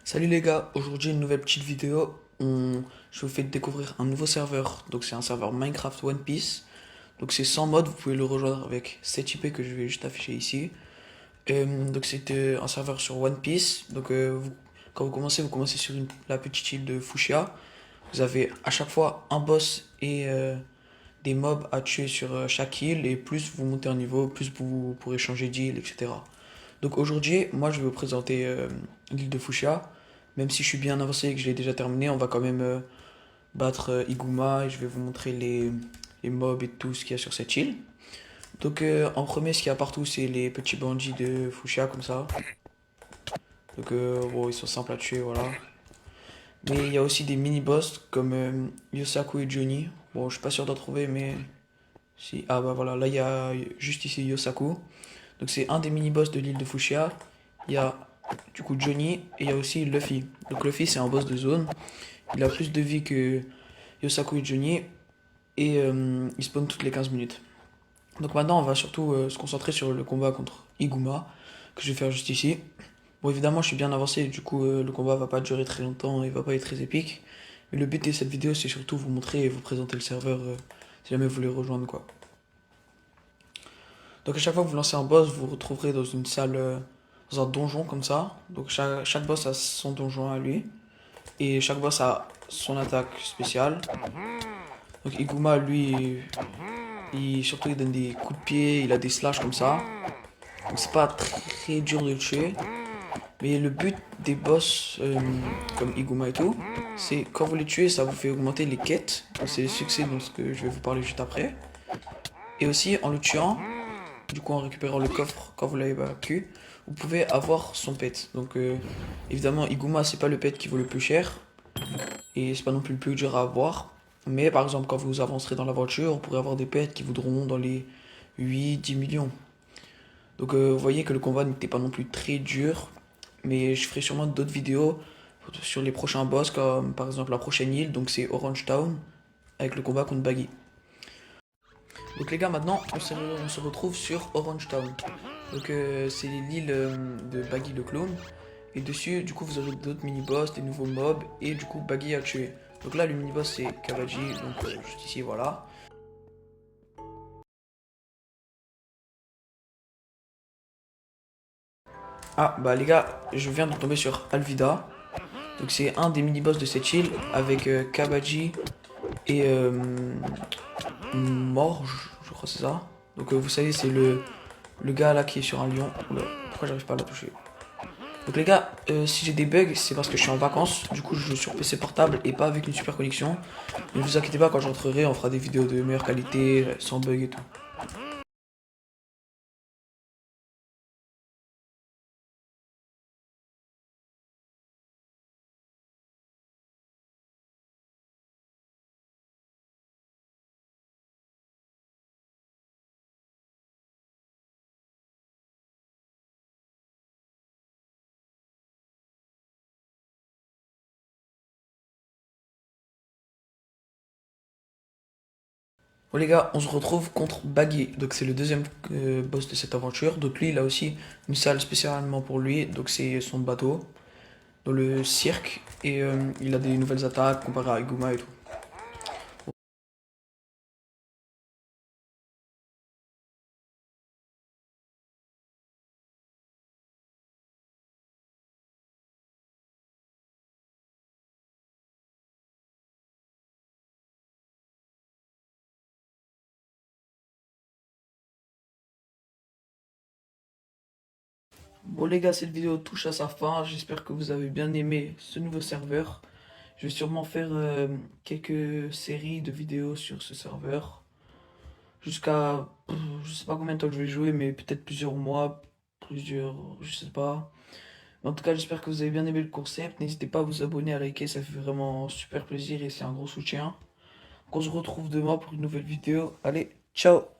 Salut les gars, aujourd'hui une nouvelle petite vidéo. Je vous fais découvrir un nouveau serveur. Donc c'est un serveur Minecraft One Piece. Donc c'est sans mode, vous pouvez le rejoindre avec cette IP que je vais juste afficher ici. Donc c'est un serveur sur One Piece. Donc quand vous commencez sur la petite île de Fushia. Vous avez à chaque fois un boss et des mobs à tuer sur chaque île. Et plus vous montez en niveau, plus vous pourrez changer d'île, etc. Donc aujourd'hui, moi je vais vous présenter l'île de Fushia. Même si je suis bien avancé et que je l'ai déjà terminé, on va quand même battre Iguma et je vais vous montrer les mobs et tout ce qu'il y a sur cette île. Donc en premier, ce qu'il y a partout, c'est les petits bandits de Fushia comme ça. Donc bon, ils sont simples à tuer, voilà. Mais il y a aussi des mini-boss comme Yosaku et Johnny. Bon, je suis pas sûr d'en trouver, mais si. Ah bah voilà, là il y a juste ici Yosaku. Donc c'est un des mini-boss de l'île de Fushia. Il y a du coup Johnny et il y a aussi Luffy. Donc Luffy c'est un boss de zone. Il a plus de vie que Yosaku et Johnny et il spawn toutes les 15 minutes. Donc maintenant on va surtout se concentrer sur le combat contre Iguma que je vais faire juste ici. Bon évidemment je suis bien avancé du coup le combat va pas durer très longtemps et va pas être très épique. Mais le but de cette vidéo c'est surtout vous montrer et vous présenter le serveur si jamais vous voulez rejoindre quoi. Donc à chaque fois que vous lancez un boss, vous vous retrouverez dans une salle, dans un donjon comme ça. Donc chaque boss a son donjon à lui. Et chaque boss a son attaque spéciale. Donc Iguma, lui, surtout il donne des coups de pied, il a des slash comme ça. Donc c'est pas très dur de le tuer. Mais le but des boss comme Iguma et tout, c'est quand vous les tuez, ça vous fait augmenter les quêtes. Donc c'est les succès dont ce que je vais vous parler juste après. Et aussi en le tuant, du coup en récupérant le coffre quand vous l'avez battu, vous pouvez avoir son pet. Donc évidemment Iguma c'est pas le pet qui vaut le plus cher et c'est pas non plus le plus dur à avoir. Mais par exemple quand vous avancerez dans l'aventure, vous pourrez avoir des pets qui voudront dans les 8-10 millions. Donc vous voyez que le combat n'était pas non plus très dur. Mais je ferai sûrement d'autres vidéos sur les prochains boss comme par exemple la prochaine île, donc c'est Orange Town avec le combat contre Baggy. Donc les gars, maintenant on se retrouve sur Orange Town. Donc c'est l'île de Baggy le clone. Et dessus, du coup, vous aurez d'autres mini-boss, des nouveaux mobs et du coup Baggy à tuer. Donc là, le mini-boss c'est Kabaji, donc juste ici, voilà. Ah bah les gars, je viens de tomber sur Alvida. Donc c'est un des mini-boss de cette île avec Kabaji et Morge, je crois que c'est ça. Donc vous savez, c'est le gars là qui est sur un lion. Oula, pourquoi j'arrive pas à la toucher? Donc les gars, si j'ai des bugs, c'est parce que je suis en vacances. Du coup, je joue sur PC portable et pas avec une super connexion. Mais ne vous inquiétez pas, quand je rentrerai, on fera des vidéos de meilleure qualité, sans bug et tout. Bon les gars, on se retrouve contre Baggy. Donc c'est le deuxième boss de cette aventure. Donc lui, il a aussi une salle spécialement pour lui. Donc c'est son bateau dans le cirque. Et il a des nouvelles attaques comparé à Iguma et tout. Bon les gars, cette vidéo touche à sa fin. J'espère que vous avez bien aimé ce nouveau serveur. Je vais sûrement faire quelques séries de vidéos sur ce serveur. Jusqu'à... Je sais pas combien de temps que je vais jouer, mais peut-être plusieurs mois, plusieurs... Je sais pas. Mais en tout cas, j'espère que vous avez bien aimé le concept. N'hésitez pas à vous abonner, à liker, ça fait vraiment super plaisir et c'est un gros soutien. Donc on se retrouve demain pour une nouvelle vidéo. Allez, ciao!